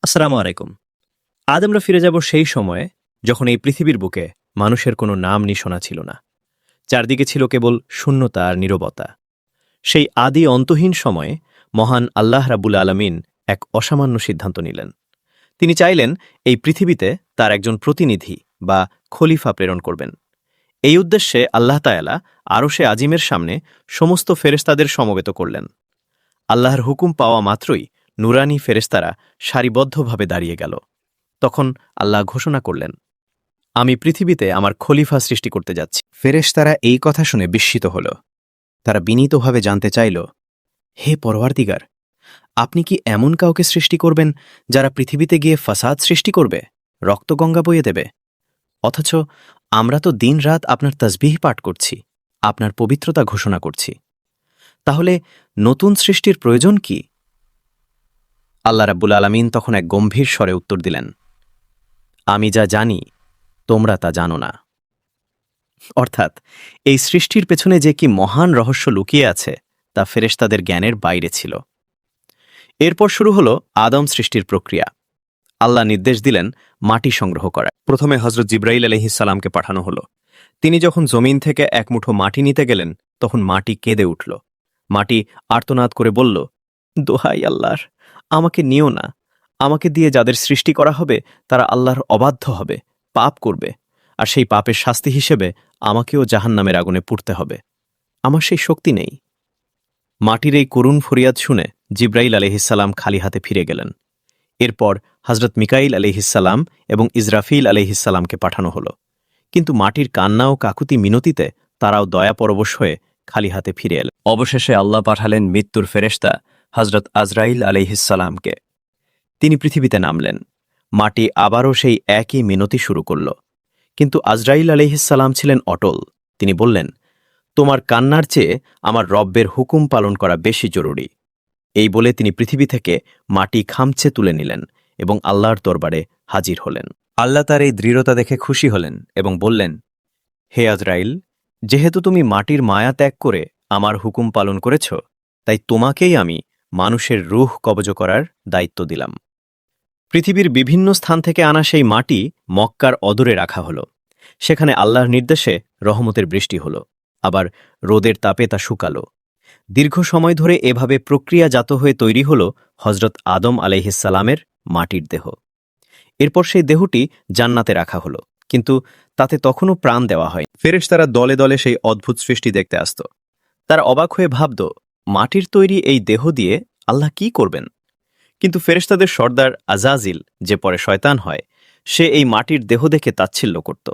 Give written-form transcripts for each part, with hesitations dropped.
আসসালামু আলাইকুম। আজ আমরা ফিরে যাব সেই সময়ে যখন এই পৃথিবীর বুকে মানুষের কোনো নাম নিশানা ছিল না। চারদিকে ছিল কেবল শূন্যতা আর নীরবতা। সেই আদি অন্তহীন সময়ে মহান আল্লাহ রাব্বুল আলামিন এক অসামান্য সিদ্ধান্ত নিলেন। তিনি চাইলেন এই পৃথিবীতে তার একজন প্রতিনিধি বা খলিফা প্রেরণ করবেন। এই উদ্দেশ্যে আল্লাহ তায়ালা আরশে আজিমের সামনে সমস্ত ফেরেশতাদের সমবেত করলেন। আল্লাহর হুকুম পাওয়া মাত্রই নুরানি ফেরেশতারা সারিবদ্ধভাবে দাঁড়িয়ে গেল। তখন আল্লাহ ঘোষণা করলেন, আমি পৃথিবীতে আমার খলিফা সৃষ্টি করতে যাচ্ছি। ফেরেশতারা এই কথা শুনে বিস্মিত হল। তারা বিনীতভাবে জানতে চাইল, হে পরওয়ারদিগার, আপনি কি এমন কাউকে সৃষ্টি করবেন যারা পৃথিবীতে গিয়ে ফাসাদ সৃষ্টি করবে, রক্তগঙ্গা বইয়ে দেবে? অথচ আমরা তো দিনরাত আপনার তাসবিহ পাঠ করছি, আপনার পবিত্রতা ঘোষণা করছি। তাহলে নতুন সৃষ্টির প্রয়োজন কি? আল্লাহ রাব্বুল আলামিন তখন এক গম্ভীর স্বরে উত্তর দিলেন, আমি যা জানি তোমরা তা জানো না। অর্থাৎ এই সৃষ্টির পেছনে যে কি মহান রহস্য লুকিয়ে আছে তা ফেরেশতাদের জ্ঞানের বাইরে ছিল। এরপর শুরু হল আদম সৃষ্টির প্রক্রিয়া। আল্লাহ নির্দেশ দিলেন মাটি সংগ্রহ করা। প্রথমে হযরত জিবরাইল আলাইহিস সালামকে পাঠানো হলো। তিনি যখন জমিন থেকে এক মুঠো মাটি নিতে গেলেন, তখন মাটি কেঁদে উঠল। মাটি আর্তনাদ করে বলল, দোহাই আল্লাহর, আমাকে নিও না। আমাকে দিয়ে যাদের সৃষ্টি করা হবে তারা আল্লাহর অবাধ্য হবে, পাপ করবে, আর সেই পাপের শাস্তি হিসেবে আমাকেও জাহান্নামের আগুনে পুড়তে হবে। আমার সেই শক্তি নেই। মাটির এই করুণ ফরিয়াদ শুনে জিবরাইল আলাইহিসসালাম খালি হাতে ফিরে গেলেন। এরপর হযরত মিকাইল আলাইহিসসালাম এবং ইসরাফিল আলাইহিসসালামকে পাঠানো হলো। কিন্তু মাটির কান্না ও কাকুতি মিনতিতে তারাও দয়াপরবশ হয়ে খালি হাতে ফিরে এলেন। অবশেষে আল্লাহ পাঠালেন মৃত্যুর ফেরেশতা হযরত আজরাইল আলাইহিসসালামকে। তিনি পৃথিবীতে নামলেন। মাটি আবারও সেই একই মিনতি শুরু করল। কিন্তু আজরাইল আলাইহিসসালাম ছিলেন অটল। তিনি বললেন, তোমার কান্নার চেয়ে আমার রব্বের হুকুম পালন করা বেশি জরুরি। এই বলে তিনি পৃথিবী থেকে মাটি খামচে তুলে নিলেন এবং আল্লাহর দরবারে হাজির হলেন। আল্লাহ তার এই দৃঢ়তা দেখে খুশি হলেন এবং বললেন, হে আজরাইল, যেহেতু তুমি মাটির মায়া ত্যাগ করে আমার হুকুম পালন করেছ, তাই তোমাকেই আমি মানুষের রূহ কবজ করার দায়িত্ব দিলাম। পৃথিবীর বিভিন্ন স্থান থেকে আনা সেই মাটি মক্কার অদূরে রাখা হল। সেখানে আল্লাহর নির্দেশে রহমতের বৃষ্টি হল, আবার রোদের তাপে তা শুকালো। দীর্ঘ সময় ধরে এভাবে প্রক্রিয়াজাত হয়ে তৈরি হল হযরত আদম আলাইহিসসালামের মাটির দেহ। এরপর সেই দেহটি জান্নাতে রাখা হল, কিন্তু তাতে তখনও প্রাণ দেওয়া হয়। ফেরেশতারা দলে দলে সেই অদ্ভুত সৃষ্টি দেখতে আসত। তারা অবাক হয়ে ভাবত, মাটির তৈরি এই দেহ দিয়ে আল্লাহ কি করবেন? কিন্তু ফেরেশতাদের সর্দার আজাজিল, যে পরে শয়তান হয়, সে এই মাটির দেহ দেখে তাচ্ছিল্য করত।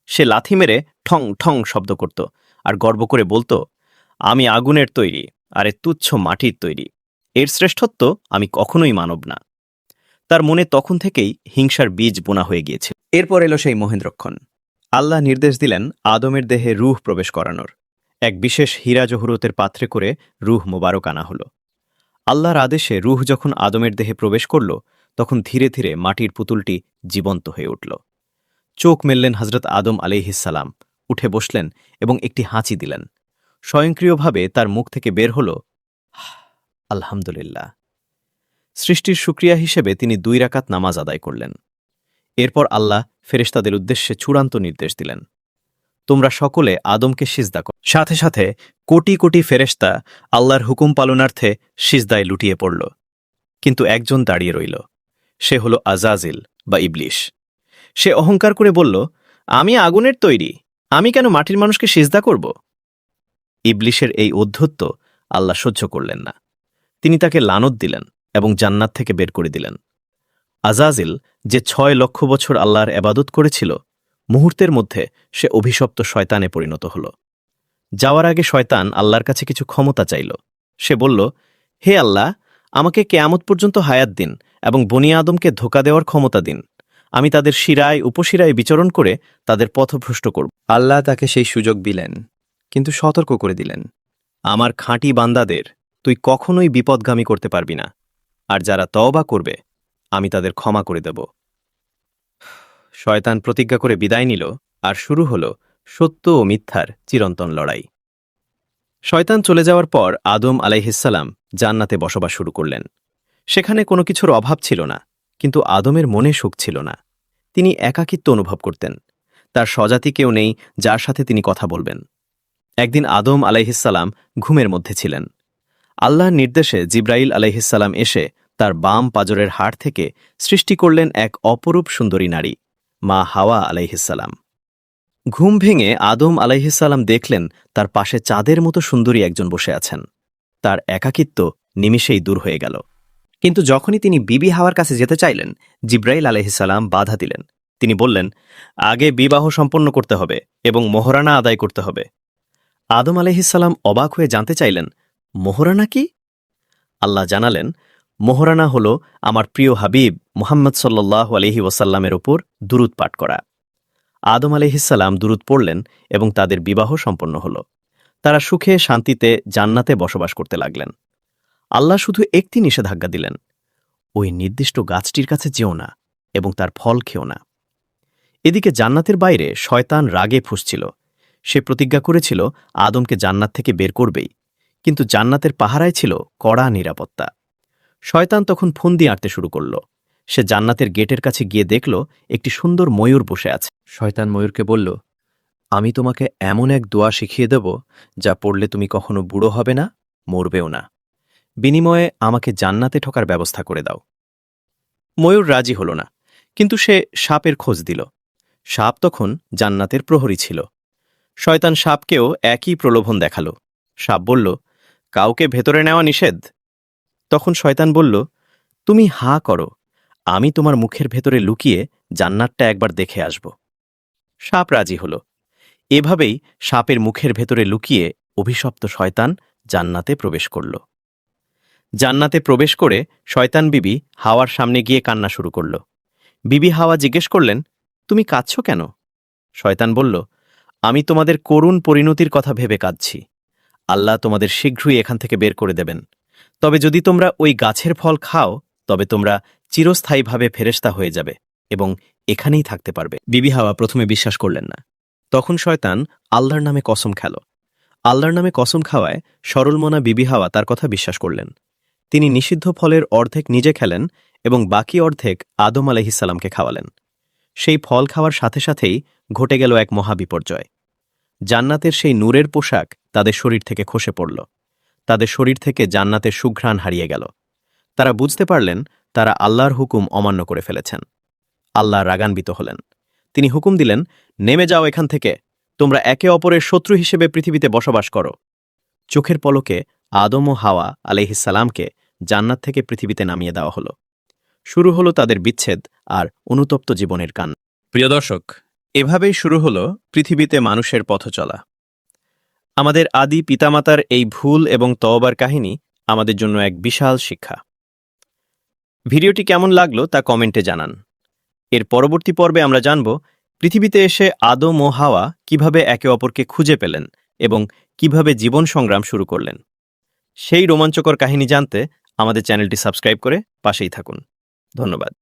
সে লাথি মেরে ঠং ঠং শব্দ করত আর গর্ব করে বলতো, আমি আগুনের তৈরি, আরে তুচ্ছ মাটির তৈরি। এর শ্রেষ্ঠত্ব আমি কখনোই মানব না। তার মনে তখন থেকেই হিংসার বীজ বোনা হয়ে গিয়েছিল। এরপর এলো সেই মহেন্দ্রক্ষণ। আল্লাহ নির্দেশ দিলেন আদমের দেহে রূহ প্রবেশ করানোর। এক বিশেষ হীরা জহরতের পাত্রে করে রূহ মোবারক আনা হল। আল্লাহর আদেশে রূহ যখন আদমের দেহে প্রবেশ করল, তখন ধীরে ধীরে মাটির পুতুলটি জীবন্ত হয়ে উঠল। চোখ মেললেন হযরত আদম আলাইহিসসালাম, উঠে বসলেন এবং একটি হাঁচি দিলেন। স্বয়ংক্রিয়ভাবে তার মুখ থেকে বের হল, আলহামদুলিল্লাহ। সৃষ্টির শুকরিয়া হিসেবে তিনি 2 রাকাত নামাজ আদায় করলেন। এরপর আল্লাহ ফেরেশতাদের উদ্দেশ্যে চূড়ান্ত নির্দেশ দিলেন, তোমরা সকলে আদমকে সিজদা করো। সাথে সাথে কোটি কোটি ফেরেশতা আল্লাহর হুকুম পালনার্থে সিজদায় লুটিয়ে পড়ল। কিন্তু একজন দাঁড়িয়ে রইল। সে হল আজাজিল বা ইবলিশ। সে অহংকার করে বলল, আমি আগুনের তৈরি, আমি কেন মাটির মানুষকে সিজদা করব? ইবলিশের এই অধ্যত্ব আল্লাহ সহ্য করলেন না। তিনি তাকে লানত দিলেন এবং জান্নাত থেকে বের করে দিলেন। আজাজিল, যে 6 লক্ষ বছর আল্লাহর ইবাদত করেছিল, মুহূর্তের মধ্যে সে অভিশপ্ত শয়তানে পরিণত হল। যাওয়ার আগে শয়তান আল্লাহর কাছে কিছু ক্ষমতা চাইল। সে বলল, হে আল্লাহ, আমাকে কিয়ামত পর্যন্ত হায়াত দিন এবং বনি আদমকে ধোঁকা দেওয়ার ক্ষমতা দিন। আমি তাদের শিরায় উপশিরায় বিচরণ করে তাদের পথভ্রষ্ট করব। আল্লাহ তাকে সেই সুযোগ দিলেন, কিন্তু সতর্ক করে দিলেন, আমার খাঁটি বান্দাদের তুই কখনোই বিপদগামী করতে পারবি না, আর যারা তওবা করবে আমি তাদের ক্ষমা করে দেব। শয়তান প্রতিজ্ঞা করে বিদায় নিল, আর শুরু হল সত্য ও মিথ্যার চিরন্তন লড়াই। শয়তান চলে যাওয়ার পর আদম আলাইহিসসালাম জান্নাতে বসবাস শুরু করলেন। সেখানে কোনো কিছুর অভাব ছিল না, কিন্তু আদমের মনে সুখ ছিল না। তিনি একাকিত্ব অনুভব করতেন। তার স্বজাতি কেউ নেই যার সাথে তিনি কথা বলবেন। একদিন আদম আলাইহিসসালাম ঘুমের মধ্যে ছিলেন। আল্লাহর নির্দেশে জিব্রাইল আলাইহিসসালাম এসে তার বাম পাজরের হাড় থেকে সৃষ্টি করলেন এক অপরূপ সুন্দরী নারী, মা হাওয়া আলাইহিসসালাম। ঘুম ভেঙে আদম আলাইহিসসালাম দেখলেন তার পাশে চাঁদের মতো সুন্দরী একজন বসে আছেন। তার একাকিত্ব নিমিষেই দূর হয়ে গেল। কিন্তু যখনই তিনি বিবি হাওয়ার কাছে যেতে চাইলেন, জিব্রাইল আলাইহিসসালাম বাধা দিলেন। তিনি বললেন, আগে বিবাহ সম্পন্ন করতে হবে এবং মোহরানা আদায় করতে হবে। আদম আলাইহিসসালাম অবাক হয়ে জানতে চাইলেন, মোহরানা কি? আল্লাহ জানালেন, মোহরানা হল আমার প্রিয় হাবিব মুহাম্মদ সাল্লাল্লাহু আলাইহি ওয়াসাল্লামের ওপর দুরূদ পাঠ করা। আদম আলাইহিসসালাম দুরূদ পড়লেন এবং তাদের বিবাহ সম্পন্ন হল। তারা সুখে শান্তিতে জান্নাতে বসবাস করতে লাগলেন। আল্লাহ শুধু একটি নিষেধাজ্ঞা দিলেন, ওই নির্দিষ্ট গাছটির কাছে যেও না এবং তার ফল খেও না। এদিকে জান্নাতের বাইরে শয়তান রাগে ফুঁসছিল। সে প্রতিজ্ঞা করেছিল আদমকে জান্নাত থেকে বের করবেই, কিন্তু জান্নাতের পাহারায় ছিল কড়া নিরাপত্তা। শয়তান তখন ফন্দি আঁটতে শুরু করল। সে জান্নাতের গেটের কাছে গিয়ে দেখল একটি সুন্দর ময়ূর বসে আছে। শয়তান ময়ূরকে বলল, আমি তোমাকে এমন এক দোয়া শিখিয়ে দেব যা পড়লে তুমি কখনো বুড়ো হবে না, মরবেও না। বিনিময়ে আমাকে জান্নাতে ঠকার ব্যবস্থা করে দাও। ময়ূর রাজি হল না, কিন্তু সে সাপের খোঁজ দিল। সাপ তখন জান্নাতের প্রহরী ছিল। শয়তান সাপকেও একই প্রলোভন দেখাল। সাপ বলল, কাউকে ভেতরে নেওয়া নিষেধ। তখন শয়তান বলল, তুমি হা করো, আমি তোমার মুখের ভেতরে লুকিয়ে জান্নাতটা একবার দেখে আসব। সাপ রাজি হল। এভাবেই সাপের মুখের ভেতরে লুকিয়ে অভিশপ্ত শয়তান জান্নাতে প্রবেশ করল। জান্নাতে প্রবেশ করে শয়তান বিবি হাওয়ার সামনে গিয়ে কান্না শুরু করল। বিবি হাওয়া জিজ্ঞেস করলেন, তুমি কাঁদছ কেন? শয়তান বলল, আমি তোমাদের করুণ পরিণতির কথা ভেবে কাঁদছি। আল্লাহ তোমাদের শীঘ্রই এখান থেকে বের করে দেবেন। তবে যদি তোমরা ওই গাছের ফল খাও, তবে তোমরা চিরস্থায়ীভাবে ফেরেশতা হয়ে যাবে এবং এখানেই থাকতে পারবে। বিবি হাওয়া প্রথমে বিশ্বাস করলেন না। তখন শয়তান আল্লাহর নামে কসম খেল। আল্লাহর নামে কসম খাওয়ায় সরলমনা বিবি হাওয়া তার কথা বিশ্বাস করলেন। তিনি নিষিদ্ধ ফলের অর্ধেক নিজে খেলেন এবং বাকি অর্ধেক আদম আলাইহিসসালামকে খাওয়ালেন। সেই ফল খাওয়ার সাথে সাথেই ঘটে গেল এক মহাবিপর্যয়। জান্নাতের সেই নূরের পোশাক তাদের শরীর থেকে খসে পড়ল। তাদের শরীর থেকে জান্নাতের সুঘ্রাণ হারিয়ে গেল। তারা বুঝতে পারলেন তারা আল্লাহর হুকুম অমান্য করে ফেলেছেন। আল্লাহ রাগান্বিত হলেন। তিনি হুকুম দিলেন, নেমে যাও এখান থেকে, তোমরা একে অপরের শত্রু হিসেবে পৃথিবীতে বসবাস করো। চোখের পলকে আদম ও হাওয়া আলাইহিসসালামকে জান্নাত থেকে পৃথিবীতে নামিয়ে দেওয়া হল। শুরু হল তাদের বিচ্ছেদ আর অনুতপ্ত জীবনের কান। প্রিয় দর্শক, এভাবেই শুরু হল পৃথিবীতে মানুষের পথ চলা। আমাদের আদি পিতামাতার এই ভুল এবং তওবার কাহিনী আমাদের জন্য এক বিশাল শিক্ষা। ভিডিওটি কেমন লাগলো তা কমেন্টে জানান। এর পরবর্তী পর্বে আমরা জানব পৃথিবীতে এসে আদম ও হাওয়া কিভাবে একে অপরকে খুঁজে পেলেন এবং কিভাবে জীবন সংগ্রাম শুরু করলেন। সেই রোমাঞ্চকর কাহিনী জানতে আমাদের চ্যানেলটি সাবস্ক্রাইব করে পাশেই থাকুন। ধন্যবাদ।